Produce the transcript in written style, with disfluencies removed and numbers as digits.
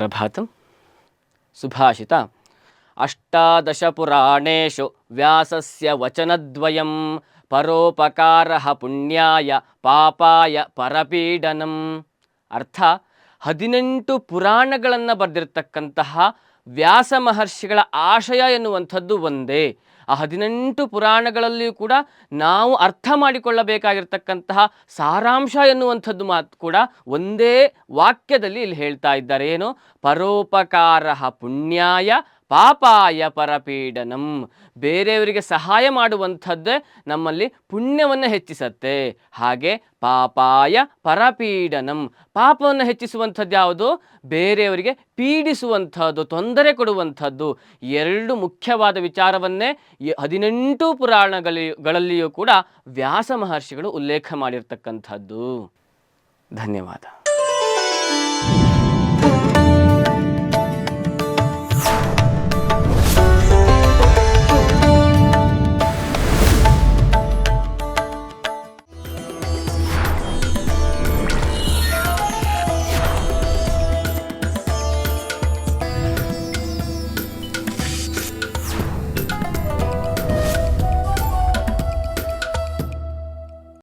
ಸುಪ್ರಭಾತಂ. ಸುಭಾಷಿತ. ಅಷ್ಟಾದಶ ಪುರಾಣೇಶು ವ್ಯಾಸಸ್ಯ ವಚನದ್ವಯಂ ಪರೋಪಕಾರಃ ಪುಣ್ಯಾಯ ಪಾಪಾಯ ಪರಪೀಡನಂ. ಅರ್ಥ, 18 ಪುರಾಣಗಳನ್ನು ಬರೆದಿರ್ತಕ್ಕಂತಹ ವ್ಯಾಸ ಮಹರ್ಷಿಗಳ ಆಶಯ ಎನ್ನುವಂಥದ್ದು ಒಂದೇ. ಆ 18 ಪುರಾಣಗಳಲ್ಲಿಯೂ ಕೂಡ ನಾವು ಅರ್ಥ ಮಾಡಿಕೊಳ್ಳಬೇಕಾಗಿರ್ತಕ್ಕಂತಹ ಸಾರಾಂಶ ಎನ್ನುವಂಥದ್ದು ಮಾತು ಕೂಡ ಒಂದೇ ವಾಕ್ಯದಲ್ಲಿ ಇಲ್ಲಿ ಹೇಳ್ತಾ ಇದ್ದಾರೆ. ಏನು? ಪರೋಪಕಾರ ಪುಣ್ಯಾಯ ಪಾಪಾಯ ಪರಪೀಡನಂ. ಬೇರೆಯವರಿಗೆ ಸಹಾಯ ಮಾಡುವಂಥದ್ದೇ ನಮ್ಮಲ್ಲಿ ಪುಣ್ಯವನ್ನು ಹೆಚ್ಚಿಸತ್ತೆ. ಹಾಗೆ ಪಾಪಾಯ ಪರಪೀಡನಂ, ಪಾಪವನ್ನು ಹೆಚ್ಚಿಸುವಂಥದ್ದು ಯಾವುದು? ಬೇರೆಯವರಿಗೆ ಪೀಡಿಸುವಂಥದ್ದು, ತೊಂದರೆ ಕೊಡುವಂಥದ್ದು. ಎರಡು ಮುಖ್ಯವಾದ ವಿಚಾರವನ್ನೇ 18 ಪುರಾಣಗಳಲ್ಲಿಯೂ ಕೂಡ ವ್ಯಾಸ ಮಹರ್ಷಿಗಳು ಉಲ್ಲೇಖ ಮಾಡಿರ್ತಕ್ಕಂಥದ್ದು. ಧನ್ಯವಾದ.